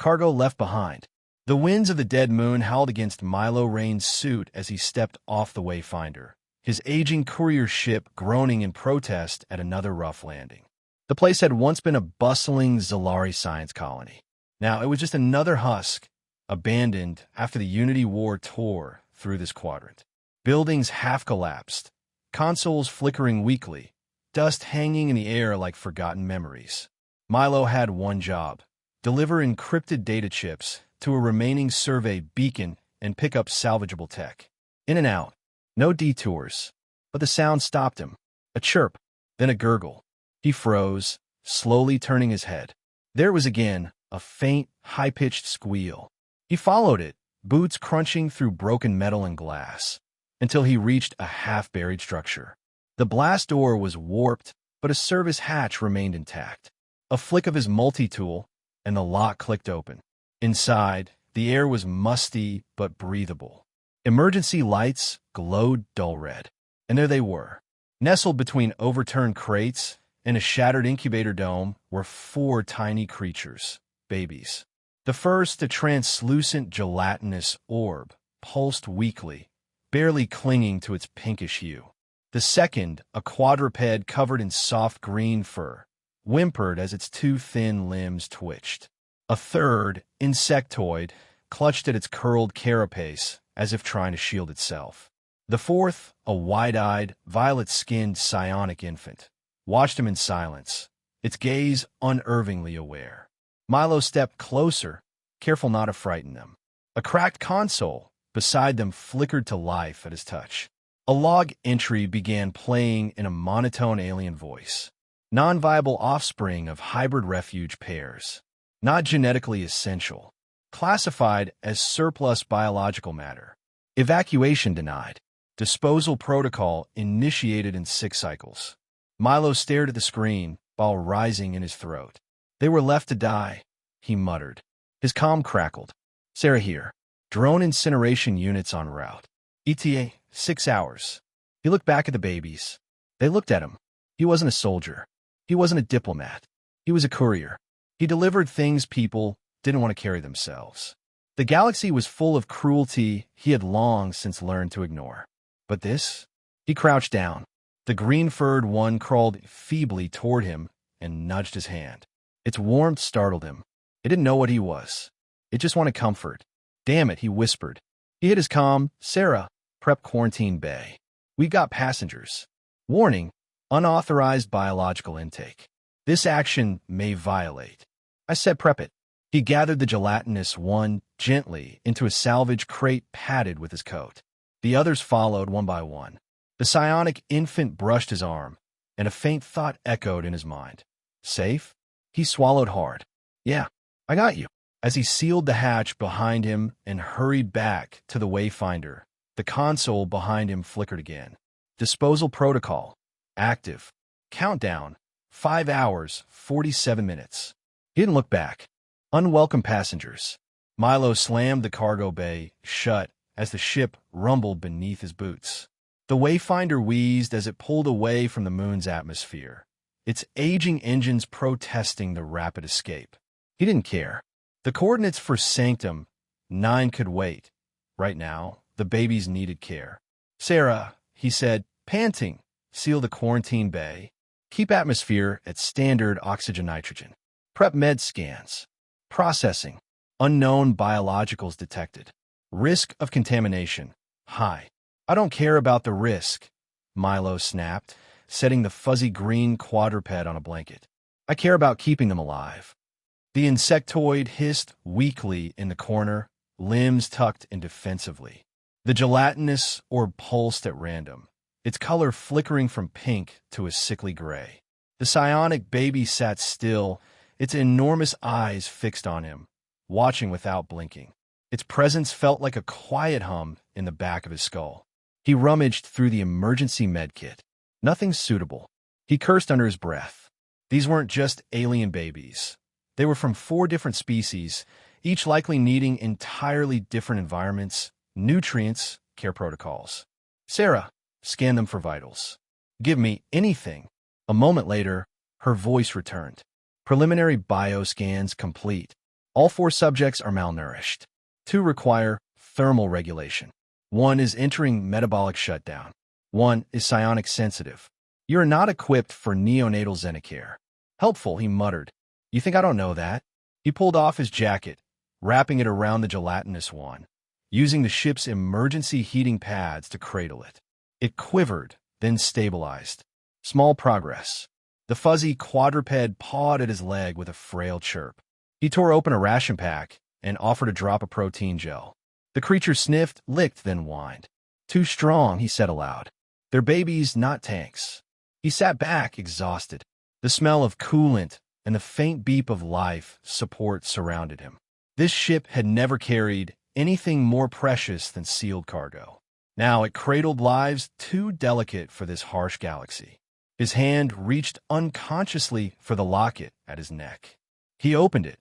cargo left behind. The winds of the dead moon howled against Milo Rain's suit as he stepped off the Wayfinder, his aging courier ship groaning in protest at another rough landing. The place had once been a bustling Zalari science colony. Now it was just another husk, abandoned after the Unity War tore through this quadrant. Buildings half collapsed, consoles flickering weakly, dust hanging in the air like forgotten memories. Milo had one job: deliver encrypted data chips to a remaining survey beacon and pick up salvageable tech. In and out, no detours, but the sound stopped him. A chirp, then a gurgle. He froze, slowly turning his head. There it was again, a faint, high-pitched squeal. He followed it, boots crunching through broken metal and glass, until he reached a half-buried structure. The blast door was warped, but a service hatch remained intact. A flick of his multi-tool, and the lock clicked open. Inside, the air was musty but breathable. Emergency lights glowed dull red. And there they were. Nestled between overturned crates and a shattered incubator dome were 4 tiny creatures, babies. The first, a translucent gelatinous orb, pulsed weakly, barely clinging to its pinkish hue. The second, a quadruped covered in soft green fur, whimpered as its 2 thin limbs twitched. A third, insectoid, clutched at its curled carapace as if trying to shield itself. The fourth, a wide-eyed, violet-skinned psionic infant, watched him in silence, its gaze unervingly aware. Milo stepped closer, careful not to frighten them. A cracked console beside them flickered to life at his touch. A log entry began playing in a monotone alien voice. Non-viable offspring of hybrid refuge pairs. Not genetically essential. Classified as surplus biological matter. Evacuation denied. Disposal protocol initiated in 6 cycles. Milo stared at the screen, ball rising in his throat. They were left to die, he muttered. His comm crackled. Sarah here. Drone incineration units en route. ETA, 6 hours. He looked back at the babies. They looked at him. He wasn't a soldier. He wasn't a diplomat. He was a courier. He delivered things people didn't want to carry themselves. The galaxy was full of cruelty he had long since learned to ignore. But this? He crouched down. The green-furred one crawled feebly toward him and nudged his hand. Its warmth startled him. It didn't know what he was. It just wanted comfort. Damn it, he whispered. He hit his comm. Sarah, prep quarantine bay. We got passengers. Warning, unauthorized biological intake. This action may violate. I said prep it. He gathered the gelatinous one gently into a salvage crate padded with his coat. The others followed one by one. The psionic infant brushed his arm, and a faint thought echoed in his mind. Safe? He swallowed hard. Yeah, I got you. As he sealed the hatch behind him and hurried back to the Wayfinder, the console behind him flickered again. Disposal protocol. Active. Countdown. 5 hours, 47 minutes. He didn't look back. Unwelcome passengers. Milo slammed the cargo bay shut as the ship rumbled beneath his boots. The Wayfinder wheezed as it pulled away from the moon's atmosphere, its aging engines protesting the rapid escape. He didn't care. The coordinates for Sanctum 9 could wait. Right now, the babies needed care. Sarah, he said, panting, seal the quarantine bay. Keep atmosphere at standard oxygen-nitrogen. Prep med scans. Processing. Unknown biologicals detected. Risk of contamination. High. I don't care about the risk, Milo snapped, setting the fuzzy green quadruped on a blanket. I care about keeping them alive. The insectoid hissed weakly in the corner, limbs tucked in defensively. The gelatinous orb pulsed at random, its color flickering from pink to a sickly gray. The psionic baby sat still, its enormous eyes fixed on him, watching without blinking. Its presence felt like a quiet hum in the back of his skull. He rummaged through the emergency medkit. Nothing suitable. He cursed under his breath. These weren't just alien babies. They were from 4 different species, each likely needing entirely different environments, nutrients, care protocols. Sarah, scan them for vitals. Give me anything. A moment later, her voice returned. Preliminary bioscans complete. All 4 subjects are malnourished. 2 require thermal regulation. 1 is entering metabolic shutdown. 1 is psionic sensitive. You are not equipped for neonatal Xenocare. Helpful, he muttered. You think I don't know that? He pulled off his jacket, wrapping it around the gelatinous one, using the ship's emergency heating pads to cradle it. It quivered, then stabilized. Small progress. The fuzzy quadruped pawed at his leg with a frail chirp. He tore open a ration pack and offered a drop of protein gel. The creature sniffed, licked, then whined. Too strong, he said aloud. They're babies, not tanks. He sat back, exhausted. The smell of coolant and the faint beep of life support surrounded him. This ship had never carried anything more precious than sealed cargo. Now it cradled lives too delicate for this harsh galaxy. His hand reached unconsciously for the locket at his neck. He opened it.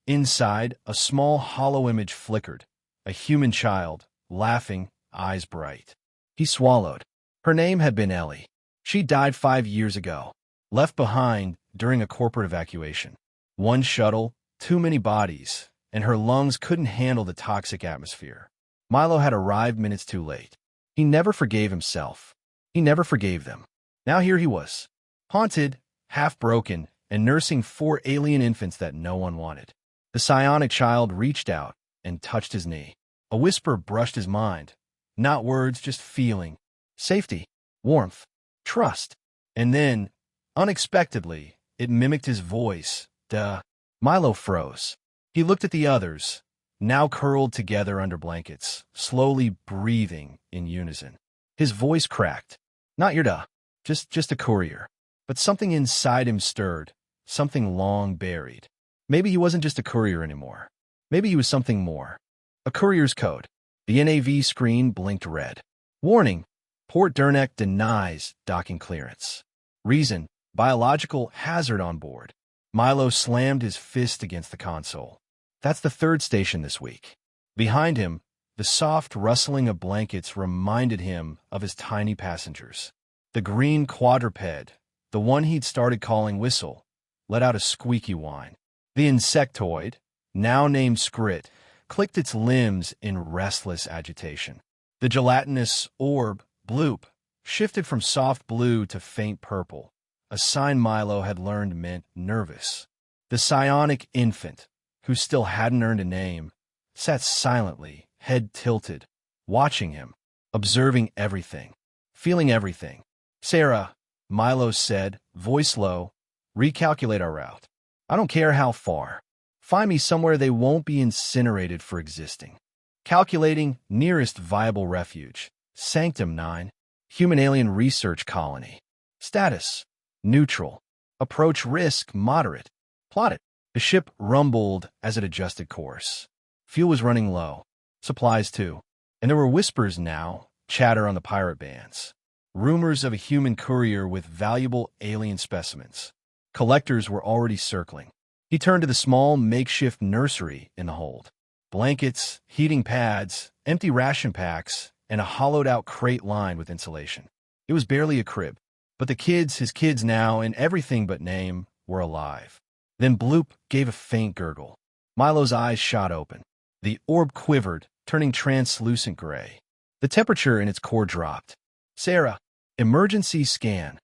Inside, a small hollow image flickered, a human child, laughing, eyes bright. He swallowed. Her name had been Ellie. She died 5 years ago, left behind during a corporate evacuation. One shuttle, too many bodies, and her lungs couldn't handle the toxic atmosphere. Milo had arrived minutes too late. He never forgave himself. He never forgave them. Now here he was, haunted, half-broken, and nursing 4 alien infants that no one wanted. The psionic child reached out and touched his knee. A whisper brushed his mind. Not words, just feeling. Safety, warmth, trust. And then, unexpectedly, it mimicked his voice. Duh. Milo froze. He looked at the others, now curled together under blankets, slowly breathing in unison. His voice cracked. Not your duh. Just a courier. But something inside him stirred, something long buried. Maybe he wasn't just a courier anymore. Maybe he was something more. A courier's code. The NAV screen blinked red. Warning: Port Durnek denies docking clearance. Reason: biological hazard on board. Milo slammed his fist against the console. That's the 3rd station this week. Behind him, the soft rustling of blankets reminded him of his tiny passengers. The green quadruped, the one he'd started calling Whistle, let out a squeaky whine. The insectoid, now named Scrit, clicked its limbs in restless agitation. The gelatinous orb, Bloop, shifted from soft blue to faint purple, a sign Milo had learned meant nervous. The psionic infant, who still hadn't earned a name, sat silently, head tilted, watching him, observing everything, feeling everything. Sarah, Milo said, voice low, recalculate our route. I don't care how far. Find me somewhere they won't be incinerated for existing. Calculating nearest viable refuge. Sanctum 9. Human Alien Research Colony. Status: neutral. Approach risk: moderate. Plot it. The ship rumbled as it adjusted course. Fuel was running low. Supplies too. And there were whispers now, chatter on the pirate bands. Rumors of a human courier with valuable alien specimens. Collectors were already circling. He turned to the small makeshift nursery in the hold. Blankets, heating pads, empty ration packs, and a hollowed-out crate lined with insulation. It was barely a crib, but the kids, his kids now, and everything but name, were alive. Then Bloop gave a faint gurgle. Milo's eyes shot open. The orb quivered, turning translucent gray. The temperature in its core dropped. Sarah, emergency scan.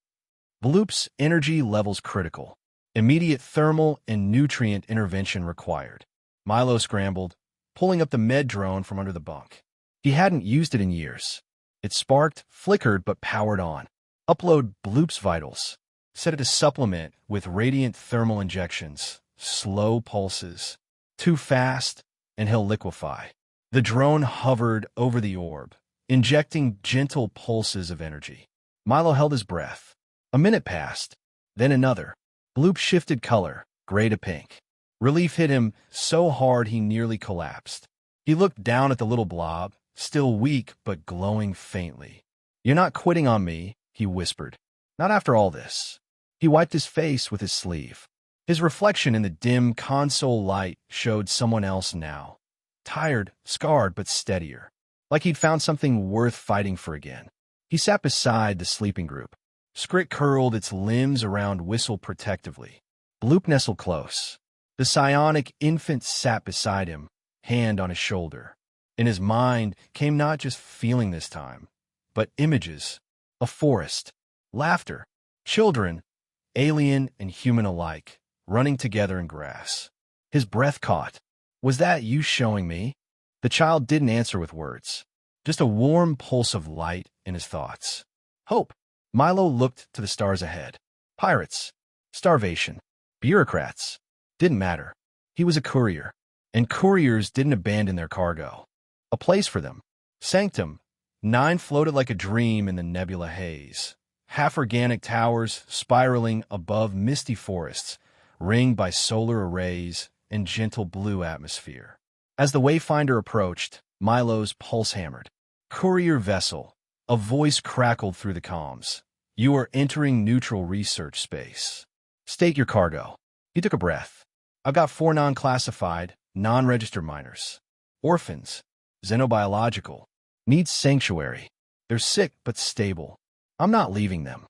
Bloop's energy levels critical. Immediate thermal and nutrient intervention required. Milo scrambled, pulling up the med drone from under the bunk. He hadn't used it in years. It sparked, flickered, but powered on. Upload Bloop's vitals. Set it to supplement with radiant thermal injections. Slow pulses. Too fast, and he'll liquefy. The drone hovered over the orb, injecting gentle pulses of energy. Milo held his breath. A minute passed, then another. Bloop shifted color, gray to pink. Relief hit him so hard he nearly collapsed. He looked down at the little blob, still weak but glowing faintly. You're not quitting on me, he whispered. Not after all this. He wiped his face with his sleeve. His reflection in the dim console light showed someone else now. Tired, scarred, but steadier. Like he'd found something worth fighting for again. He sat beside the sleeping group. Scrit curled its limbs around Whistle protectively. Bloop nestled close. The The psionic infant sat beside him, hand on his shoulder. In his mind came not just feeling this time, but images, a forest, laughter, children, alien and human alike, running together in grass. His breath caught. Was that you showing me? The child didn't answer with words, just a warm pulse of light in his thoughts. Hope. Milo looked to the stars ahead. Pirates, starvation, bureaucrats. Didn't matter. He was a courier, and couriers didn't abandon their cargo. A place for them. Sanctum. 9 floated like a dream in the nebula haze. Half-organic towers spiraling above misty forests, ringed by solar arrays and gentle blue atmosphere. As the Wayfinder approached, Milo's pulse hammered. Courier vessel. A voice crackled through the comms. You are entering neutral research space. State your cargo. He took a breath. I've got 4 non-classified, non-registered minors. Orphans. Xenobiological. Needs sanctuary. They're sick but stable. I'm not leaving them.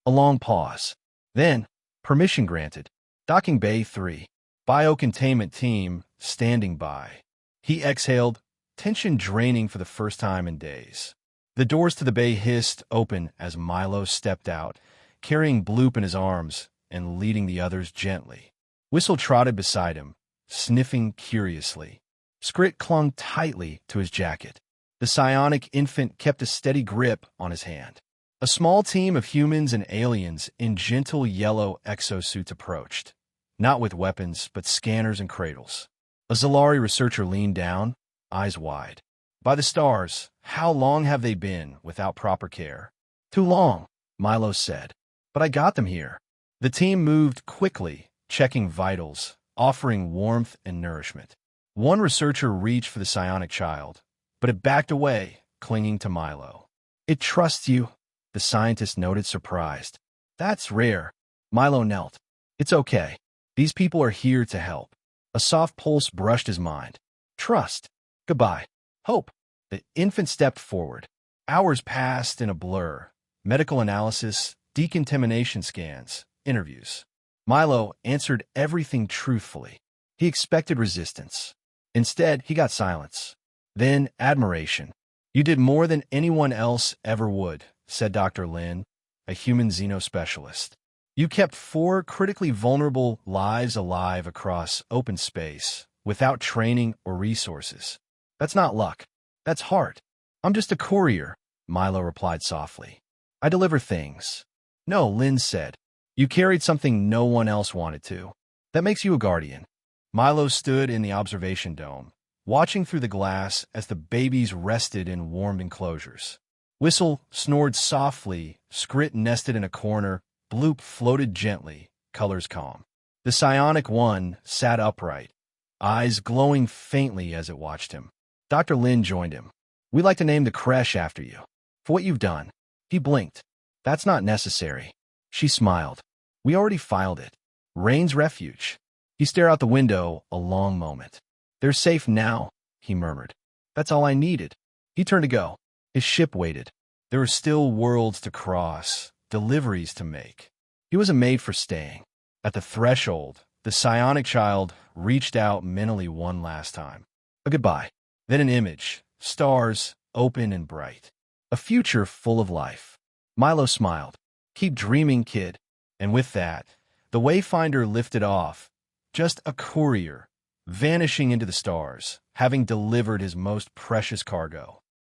A long pause. Then, permission granted. Docking Bay 3. Biocontainment team standing by. He exhaled, tension draining for the first time in days. The doors to the bay hissed open as Milo stepped out, carrying Bloop in his arms and leading the others gently. Whistle trotted beside him, sniffing curiously. Skrit clung tightly to his jacket. The psionic infant kept a steady grip on his hand. A small team of humans and aliens in gentle yellow exosuits approached, not with weapons, but scanners and cradles. A Zalari researcher leaned down, eyes wide. By the stars, how long have they been without proper care? Too long, Milo said. But I got them here. The team moved quickly, checking vitals, offering warmth and nourishment. One researcher reached for the psionic child, but it backed away, clinging to Milo. It trusts you, the scientist noted, surprised. That's rare. Milo knelt. It's okay. These people are here to help. A soft pulse brushed his mind. Trust. Goodbye. Hope. The infant stepped forward. Hours passed in a blur. Medical analysis, decontamination scans, interviews. Milo answered everything truthfully. He expected resistance. Instead, he got silence. Then admiration. You did more than anyone else ever would, said Dr. Lin, a human xenospecialist. You kept 4 critically vulnerable lives alive across open space, without training or resources. That's not luck. That's heart. I'm just a courier, Milo replied softly. I deliver things. No, Lin said. You carried something no one else wanted to. That makes you a guardian. Milo stood in the observation dome, watching through the glass as the babies rested in warm enclosures. Whistle snored softly, Skrit nested in a corner, Bloop floated gently, colors calm. The psionic one sat upright, eyes glowing faintly as it watched him. Dr. Lin joined him. We'd like to name the creche after you, for what you've done. He blinked. That's not necessary. She smiled. We already filed it. Rain's Refuge. He stared out the window a long moment. They're safe now, he murmured. That's all I needed. He turned to go. His ship waited. There were still worlds to cross, deliveries to make. He wasn't made for staying. At the threshold, the psionic child reached out mentally one last time. A goodbye. Then an image, stars, open and bright. A future full of life. Milo smiled. Keep dreaming, kid. And with that, the Wayfinder lifted off, just a courier, vanishing into the stars, having delivered his most precious cargo.